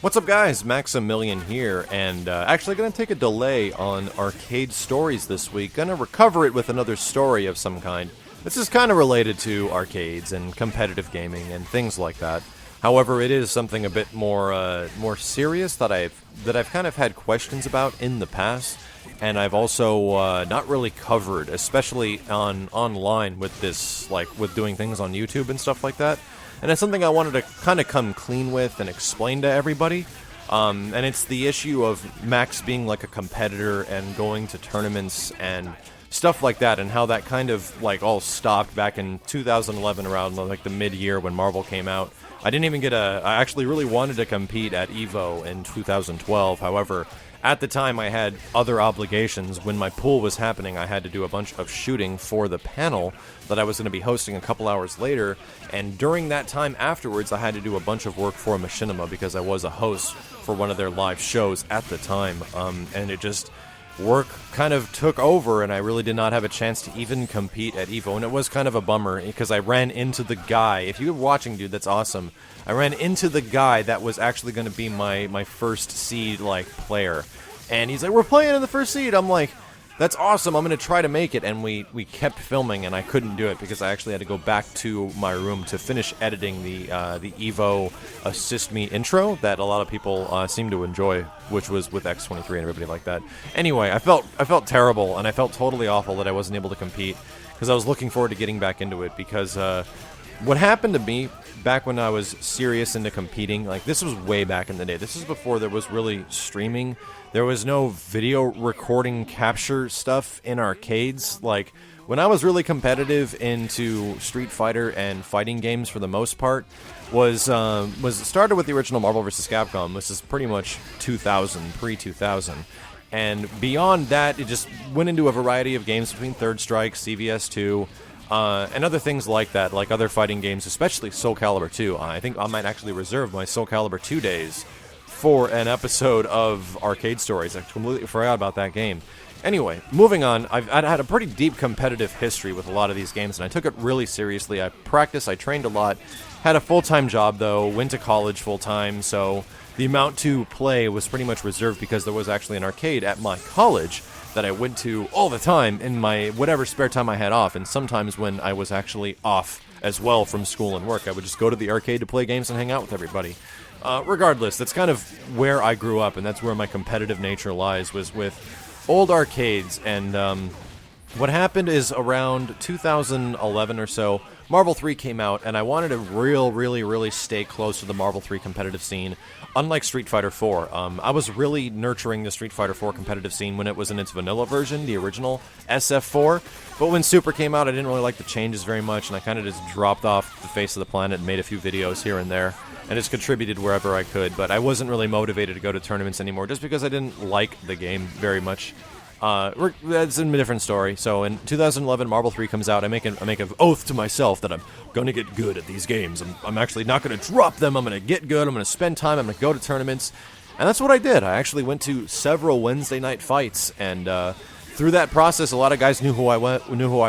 What's up, guys? Maximilian here, and actually going to take a delay on Arcade Stories this week. Going to recover it with another story of some kind. This is kind of related to arcades and competitive gaming and things like that. However, it is something a bit more serious that I've kind of had questions about in the past, and I've also not really covered, especially online with this, like with doing things on YouTube and stuff like that. And it's something I wanted to kind of come clean with and explain to everybody. And it's the issue of Max being like a competitor and going to tournaments and stuff like that, and how that kind of like all stopped back in 2011 around like the mid-year when Marvel came out. I actually really wanted to compete at EVO in 2012. However, at the time I had other obligations. When my pool was happening, I had to do a bunch of shooting for the panel that I was going to be hosting a couple hours later, and during that time afterwards I had to do a bunch of work for Machinima because I was a host for one of their live shows at the time, and it just work kind of took over, and I really did not have a chance to even compete at EVO, and it was kind of a bummer because I ran into the guy. If you're watching, dude, that's awesome. I ran into the guy that was actually going to be my first seed like player, and he's like, "We're playing in the first seed." I'm like, "That's awesome. I'm going to try to make it." And we kept filming, and I couldn't do it because I actually had to go back to my room to finish editing the EVO Assist Me intro that a lot of people seem to enjoy, which was with X23 and everybody like that. Anyway, I felt terrible, and I felt totally awful that I wasn't able to compete because I was looking forward to getting back into it because what happened to me back when I was serious into competing, like this was way back in the day. This is before there was really streaming. There was no video recording capture stuff in arcades. Like, when I was really competitive into Street Fighter and fighting games for the most part, was started with the original Marvel vs. Capcom. This is pretty much 2000, pre-2000. And beyond that, it just went into a variety of games between Third Strike, CVS2, and other things like that, like other fighting games, especially Soul Calibur 2. I think I might actually reserve my Soul Calibur 2 days for an episode of Arcade Stories. I completely forgot about that game. Anyway, moving on, I've had a pretty deep competitive history with a lot of these games, and I took it really seriously. I practiced, I trained a lot, had a full-time job though, went to college full-time, so the amount to play was pretty much reserved because there was actually an arcade at my college that I went to all the time in my whatever spare time I had off, and sometimes when I was actually off as well from school and work, I would just go to the arcade to play games and hang out with everybody. Regardless, that's kind of where I grew up, and that's where my competitive nature lies, was with old arcades. And what happened is around 2011 or so, Marvel 3 came out, and I wanted to really stay close to the Marvel 3 competitive scene, unlike Street Fighter 4. I was really nurturing the Street Fighter 4 competitive scene when it was in its vanilla version, the original SF4, but when Super came out, I didn't really like the changes very much, and I kind of just dropped off the face of the planet and made a few videos here and there, and just contributed wherever I could, but I wasn't really motivated to go to tournaments anymore, just because I didn't like the game very much. That's a different story. So in 2011, Marvel 3 comes out. I make an oath to myself that I'm going to get good at these games. I'm actually not going to drop them. I'm going to get good. I'm going to spend time. I'm going to go to tournaments. And that's what I did. I actually went to several Wednesday night fights, and through that process, a lot of guys knew who I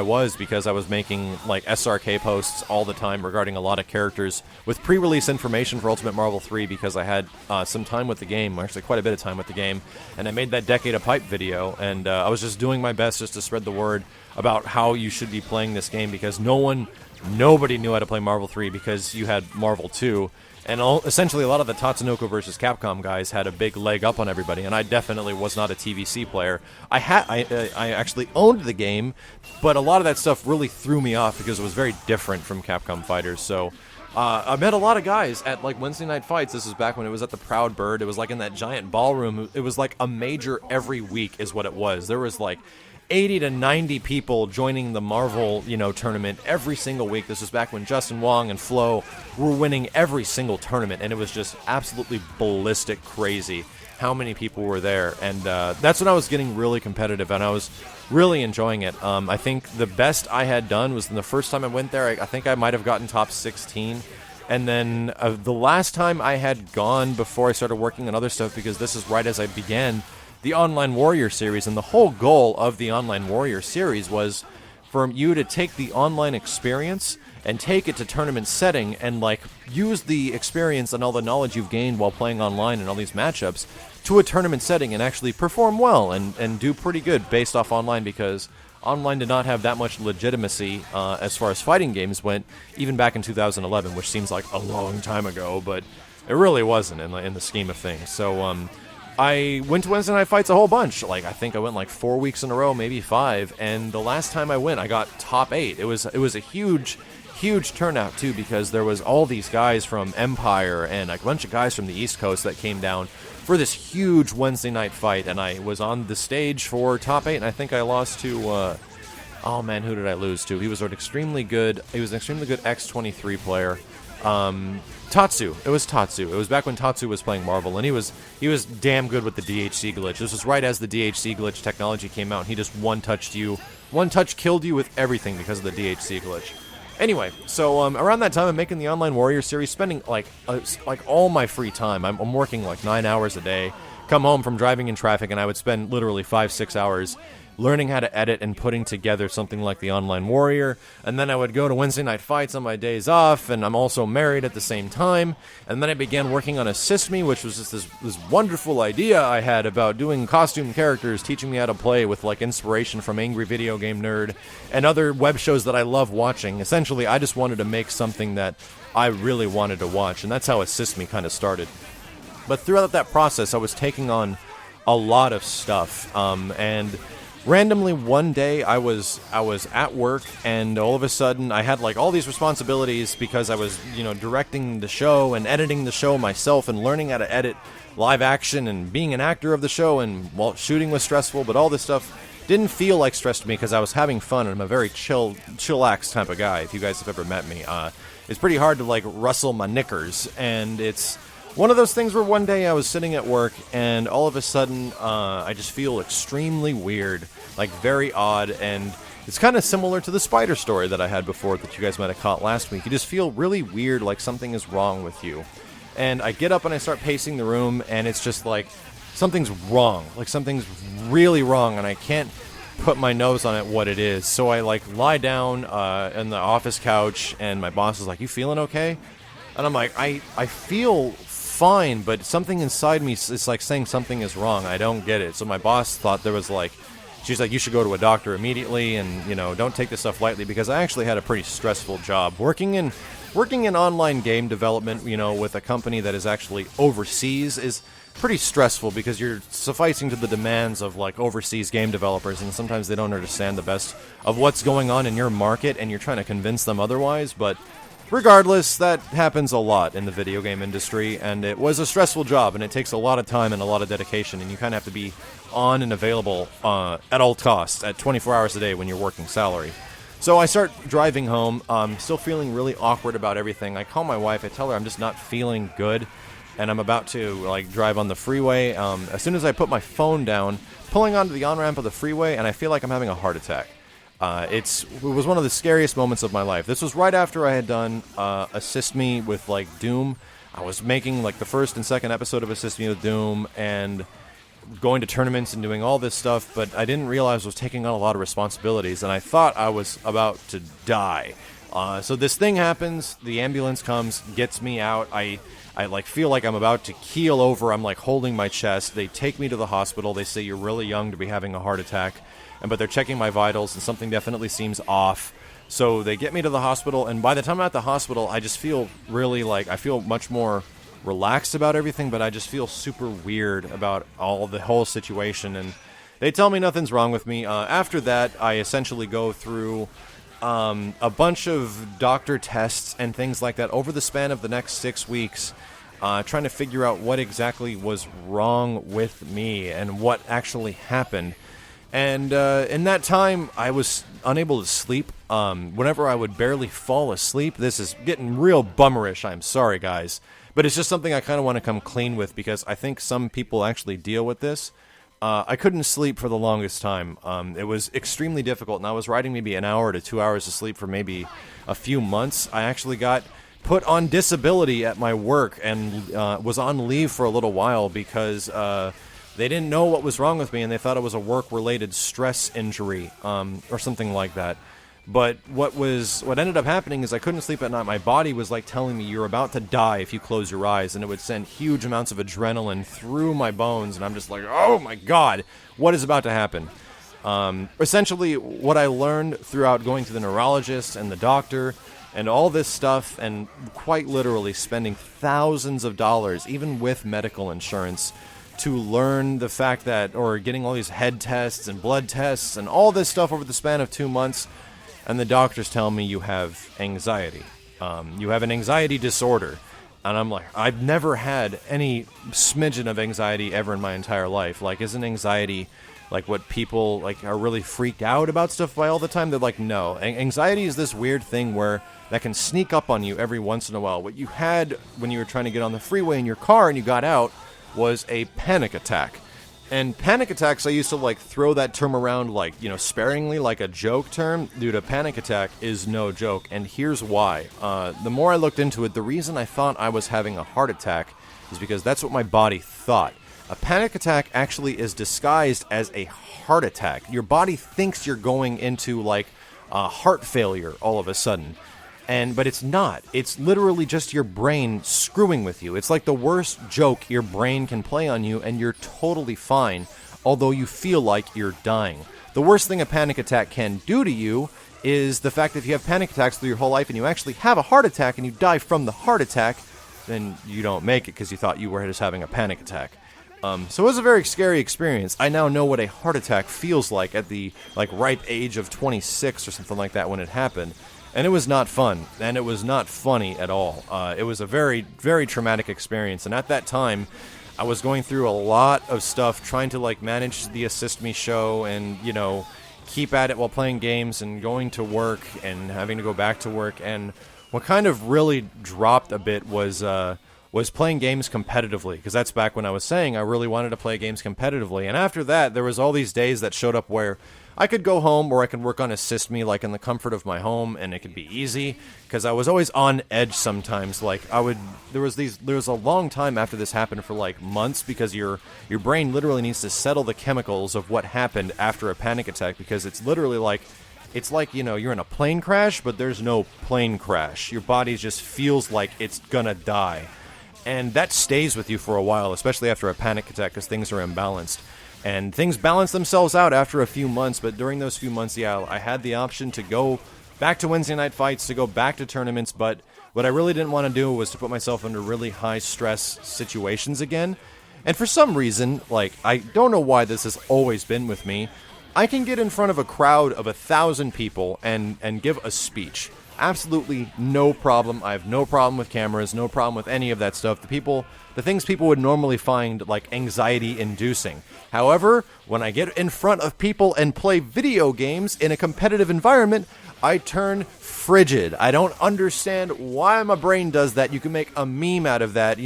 was because I was making like SRK posts all the time regarding a lot of characters with pre-release information for Ultimate Marvel 3 because I had some time with the game, actually quite a bit of time with the game, and I made that Decade of Pipe video, and I was just doing my best just to spread the word about how you should be playing this game because nobody knew how to play Marvel 3 because you had Marvel 2. And essentially, a lot of the Tatsunoko vs. Capcom guys had a big leg up on everybody, and I definitely was not a TVC player. I actually owned the game, but a lot of that stuff really threw me off because it was very different from Capcom Fighters. So I met a lot of guys at like Wednesday night fights. This was back when it was at the Proud Bird. It was like in that giant ballroom. It was like a major every week is what it was. There was like 80 to 90 people joining the Marvel, tournament every single week. This was back when Justin Wong and Flo were winning every single tournament, and it was just absolutely ballistic crazy how many people were there. And that's when I was getting really competitive, and I was really enjoying it. I think the best I had done was the first time I went there, I think I might have gotten top 16. And then the last time I had gone before I started working on other stuff, because this is right as I began the Online Warrior series, and the whole goal of the Online Warrior series was for you to take the online experience and take it to tournament setting and like use the experience and all the knowledge you've gained while playing online and all these matchups to a tournament setting and actually perform well and do pretty good based off online, because online did not have that much legitimacy as far as fighting games went, even back in 2011, which seems like a long time ago, but it really wasn't in the scheme of things. So I went to Wednesday Night Fights a whole bunch. Like, I think I went like 4 weeks in a row, maybe 5, and the last time I went, I got top 8. It was a huge turnout too, because there was all these guys from Empire and a bunch of guys from the East Coast that came down for this huge Wednesday night fight, and I was on the stage for top 8, and I think I lost to oh man, who did I lose to? He was an extremely good X-23 player. Tatsu. It was Tatsu. It was back when Tatsu was playing Marvel, and he was damn good with the DHC glitch. This was right as the DHC glitch technology came out, and he just one-touched you. One-touch killed you with everything because of the DHC glitch. Anyway, so around that time, I'm making the Online Warrior series, spending like all my free time. I'm working like 9 hours a day, come home from driving in traffic, and I would spend literally 5-6 hours learning how to edit and putting together something like the Online Warrior. And then I would go to Wednesday Night Fights on my days off, and I'm also married at the same time. And then I began working on Assist Me, which was just this wonderful idea I had about doing costume characters, teaching me how to play with like inspiration from Angry Video Game Nerd and other web shows that I love watching. Essentially, I just wanted to make something that I really wanted to watch, and that's how Assist Me kind of started. But throughout that process, I was taking on a lot of stuff, and randomly one day I was at work, and all of a sudden I had like all these responsibilities because I was, directing the show and editing the show myself and learning how to edit live action and being an actor of the show, and shooting was stressful, but all this stuff didn't feel like stress to me because I was having fun, and I'm a very chillax type of guy. If you guys have ever met me, it's pretty hard to like rustle my knickers, and it's one of those things where one day I was sitting at work, and all of a sudden, I just feel extremely weird, like very odd, and it's kind of similar to the spider story that I had before that you guys might have caught last week. You just feel really weird, like something is wrong with you. And I get up and I start pacing the room, and it's just like something's wrong, like something's really wrong, and I can't put my nose on it what it is. So I like lie down in the office couch, and my boss is like, "You feeling okay?" And I'm like, I feel fine, but something inside me is like saying something is wrong. I don't get it. So my boss thought there was like, she's like, "You should go to a doctor immediately, and don't take this stuff lightly," because I actually had a pretty stressful job working in online game development. With a company that is actually overseas is pretty stressful, because you're sufficing to the demands of like overseas game developers, and sometimes they don't understand the best of what's going on in your market, and you're trying to convince them otherwise. But regardless, that happens a lot in the video game industry, and it was a stressful job, and it takes a lot of time and a lot of dedication, and you kind of have to be on and available at all costs, at 24 hours a day when you're working salary. So I start driving home, still feeling really awkward about everything. I call my wife, I tell her I'm just not feeling good, and I'm about to like drive on the freeway. As soon as I put my phone down, pulling onto the on-ramp of the freeway, and I feel like I'm having a heart attack. It was one of the scariest moments of my life. This was right after I had done Assist Me with like Doom. I was making like the first and second episode of Assist Me with Doom and going to tournaments and doing all this stuff, but I didn't realize I was taking on a lot of responsibilities, and I thought I was about to die. So this thing happens, the ambulance comes, gets me out, I like feel like I'm about to keel over, I'm like holding my chest, they take me to the hospital, they say you're really young to be having a heart attack, but they're checking my vitals and something definitely seems off. So they get me to the hospital, and by the time I'm at the hospital, I just feel really like, I feel much more relaxed about everything, but I just feel super weird about the whole situation, and they tell me nothing's wrong with me. After that, I essentially go through a bunch of doctor tests and things like that over the span of the next 6 weeks, trying to figure out what exactly was wrong with me and what actually happened. And in that time, I was unable to sleep. Whenever I would barely fall asleep, this is getting real bummerish, I'm sorry guys, but it's just something I kind of want to come clean with, because I think some people actually deal with this. I couldn't sleep for the longest time. It was extremely difficult, and I was riding maybe an hour to 2 hours of sleep for maybe a few months. I actually got put on disability at my work and was on leave for a little while because they didn't know what was wrong with me, and they thought it was a work-related stress injury or something like that. But what ended up happening is I couldn't sleep at night. My body was like telling me you're about to die if you close your eyes, and it would send huge amounts of adrenaline through my bones, and I'm just like, oh my god, what is about to happen? Essentially, what I learned throughout going to the neurologist and the doctor and all this stuff, and quite literally spending thousands of dollars, even with medical insurance, to learn the fact that, or getting all these head tests and blood tests and all this stuff over the span of 2 months, and the doctors tell me you have anxiety. You have an anxiety disorder. And I'm like, I've never had any smidgen of anxiety ever in my entire life. Like, isn't anxiety like what people like are really freaked out about stuff by all the time? They're like, no. Anxiety is this weird thing where that can sneak up on you every once in a while. What you had when you were trying to get on the freeway in your car and you got out was a panic attack. And panic attacks, I used to like throw that term around like, sparingly, like a joke term. Dude, a panic attack is no joke, and here's why. The more I looked into it, the reason I thought I was having a heart attack is because that's what my body thought. A panic attack actually is disguised as a heart attack. Your body thinks you're going into like heart failure all of a sudden. But it's not. It's literally just your brain screwing with you. It's like the worst joke your brain can play on you, and you're totally fine, although you feel like you're dying. The worst thing a panic attack can do to you is the fact that if you have panic attacks through your whole life and you actually have a heart attack and you die from the heart attack, then you don't make it because you thought you were just having a panic attack. So it was a very scary experience. I now know what a heart attack feels like at the ripe age of 26 or something like that when it happened. And it was not fun, and it was not funny at all. It was a very, very traumatic experience, and at that time, I was going through a lot of stuff, trying to manage the Assist Me show, and keep at it while playing games, and going to work, and having to go back to work. And what kind of really dropped a bit was playing games competitively, because that's back when I was saying I really wanted to play games competitively. And after that, there was all these days that showed up where I could go home, or I could work on Assist Me, in the comfort of my home, and it could be easy, because I was always on edge sometimes. There was a long time after this happened for months, because your brain literally needs to settle the chemicals of what happened after a panic attack, because it's literally you're in a plane crash, but there's no plane crash. Your body just feels like it's gonna die. And that stays with you for a while, especially after a panic attack, because things are imbalanced. And things balance themselves out after a few months, but during those few months, I had the option to go back to Wednesday night fights, to go back to tournaments, but what I really didn't want to do was to put myself under really high-stress situations again. And for some reason, I don't know why this has always been with me, I can get in front of a crowd of 1,000 people and give a speech. Absolutely no problem. I have no problem with cameras, no problem with any of that stuff. The things people would normally find anxiety-inducing. However, when I get in front of people and play video games in a competitive environment, I turn frigid. I don't understand why my brain does that. You can make a meme out of that,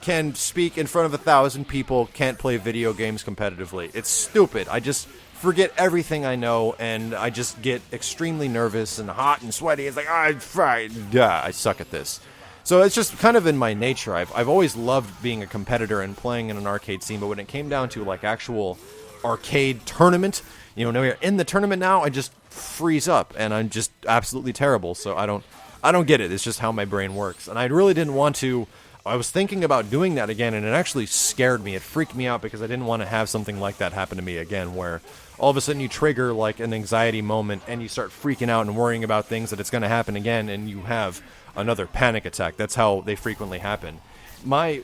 can speak in front of 1,000 people, can't play video games competitively. It's stupid. I just forget everything I know, and I just get extremely nervous and hot and sweaty. It's I suck at this. So it's just kind of in my nature. I've always loved being a competitor and playing in an arcade scene, but when it came down to actual arcade tournament, now you're in the tournament now, I just freeze up, and I'm just absolutely terrible. So I don't get it. It's just how my brain works, and I really didn't want to. I was thinking about doing that again, and it actually scared me. It freaked me out because I didn't want to have something like that happen to me again, where all of a sudden you trigger an anxiety moment and you start freaking out and worrying about things that it's going to happen again, and you have another panic attack. That's how they frequently happen. My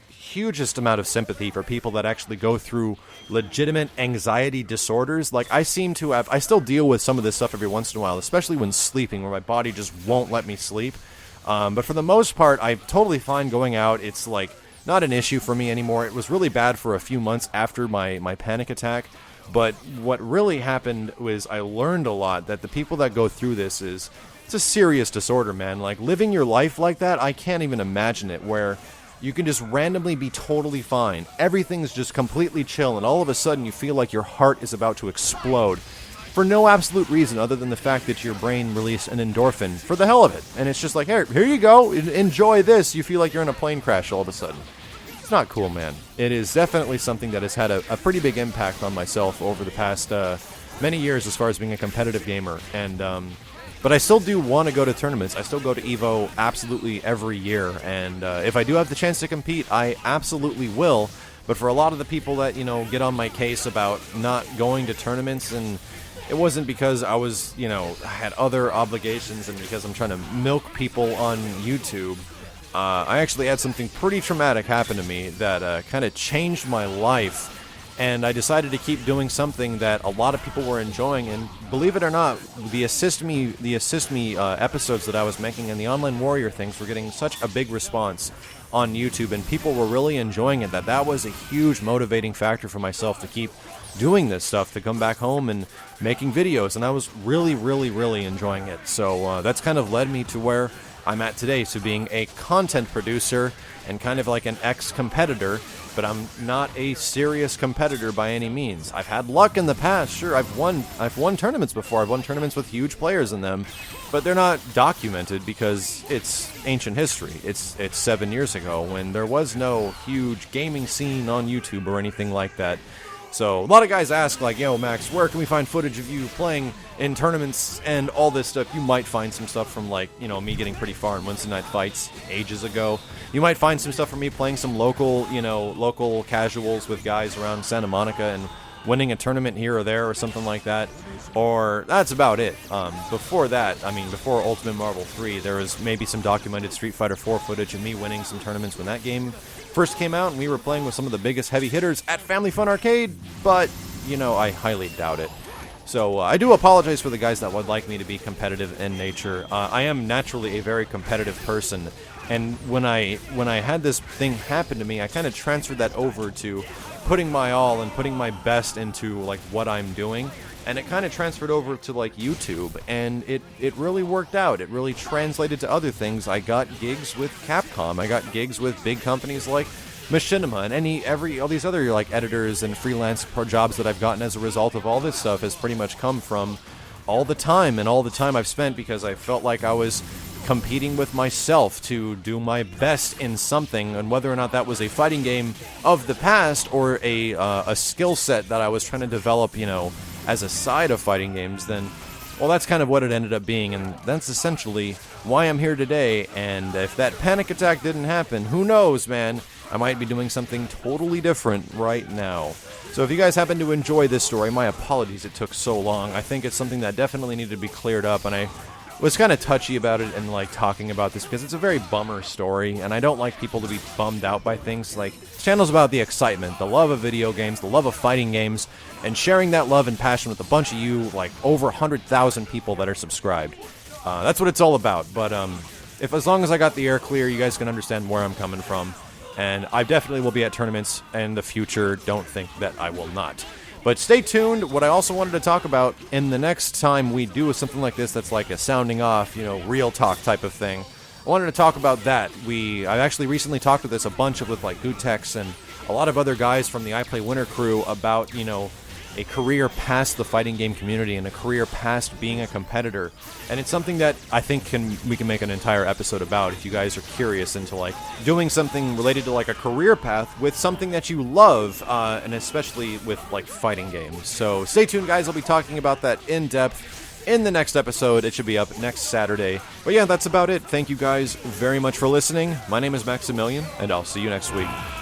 hugest amount of sympathy for people that actually go through legitimate anxiety disorders. I still deal with some of this stuff every once in a while, especially when sleeping, where my body just won't let me sleep. But for the most part, I'm totally fine going out. It's not an issue for me anymore. It was really bad for a few months after my panic attack. But what really happened was I learned a lot, that the people that go through this it's a serious disorder, man. Living your life like that, I can't even imagine it, where you can just randomly be totally fine. Everything's just completely chill, and all of a sudden you feel like your heart is about to explode for no absolute reason other than the fact that your brain released an endorphin for the hell of it. And it's just here you go, enjoy this. You feel like you're in a plane crash all of a sudden. It's not cool, man. It is definitely something that has had a pretty big impact on myself over the past many years as far as being a competitive gamer, and but I still do want to go to tournaments. I still go to EVO absolutely every year, and if I do have the chance to compete, I absolutely will. But for a lot of the people that, you know, get on my case about not going to tournaments, and it wasn't because I was, you know, I had other obligations and because I'm trying to milk people on YouTube. I actually had something pretty traumatic happen to me that kind of changed my life. And I decided to keep doing something that a lot of people were enjoying, and believe it or not, the assist me episodes that I was making and the Online Warrior things were getting such a big response on YouTube, and people were really enjoying it, that was a huge motivating factor for myself to keep doing this stuff, to come back home and making videos, and I was really, really, really enjoying it. So that's kind of led me to where I'm at today, to being a content producer and kind of like an ex-competitor, but I'm not a serious competitor by any means. I've had luck in the past, sure. I've won tournaments before. I've won tournaments with huge players in them, but they're not documented because it's ancient history. It's 7 years ago when there was no huge gaming scene on YouTube or anything like that. So a lot of guys ask, like, yo, Max, where can we find footage of you playing in tournaments and all this stuff? You might find some stuff from, like, you know, me getting pretty far in Wednesday night fights ages ago. You might find some stuff from me playing some local, you know, local casuals with guys around Santa Monica and winning a tournament here or there or something like that. Or that's about it. Before that, I mean, before Ultimate Marvel 3, there was maybe some documented Street Fighter 4 footage of me winning some tournaments when that game first came out, and we were playing with some of the biggest heavy hitters at Family Fun Arcade, but, you know, I highly doubt it. So I do apologize for the guys that would like me to be competitive in nature. I am naturally a very competitive person, and when I had this thing happen to me, I kind of transferred that over to putting my all and putting my best into, like, what I'm doing, and it kind of transferred over to, like, YouTube, and it really worked out. It really translated to other things. I got gigs with Capcom. I got gigs with big companies like Machinima, and all these other, like, editors and freelance jobs that I've gotten as a result of all this stuff has pretty much come from all the time I've spent because I felt like I was competing with myself to do my best in something, and whether or not that was a fighting game of the past or a skill set that I was trying to develop, you know, as a side of fighting games, then, well, that's kind of what it ended up being, and that's essentially why I'm here today. And if that panic attack didn't happen, who knows, man, I might be doing something totally different right now. So if you guys happen to enjoy this story, my apologies it took so long. I think it's something that definitely needed to be cleared up, and I was kind of touchy about it and, like, talking about this because it's a very bummer story, and I don't like people to be bummed out by things. Like, this channel's about the excitement, the love of video games, the love of fighting games, and sharing that love and passion with a bunch of you, like, over 100,000 people that are subscribed. That's what it's all about. But as long as I got the air clear, you guys can understand where I'm coming from, and I definitely will be at tournaments in the future. Don't think that I will not. But stay tuned. What I also wanted to talk about in the next time we do something like this that's like a sounding off, you know, real talk type of thing, I wanted to talk about that. I've actually recently talked with this a bunch of, with, like, Gutex and a lot of other guys from the I Play Winter crew about, you know, a career past the fighting game community and a career past being a competitor. And it's something that I think we can make an entire episode about if you guys are curious into, like, doing something related to, like, a career path with something that you love, and especially with, like, fighting games. So stay tuned, guys. I'll be talking about that in depth in the next episode. It should be up next Saturday. But yeah, that's about it. Thank you guys very much for listening. My name is Maximilian, and I'll see you next week.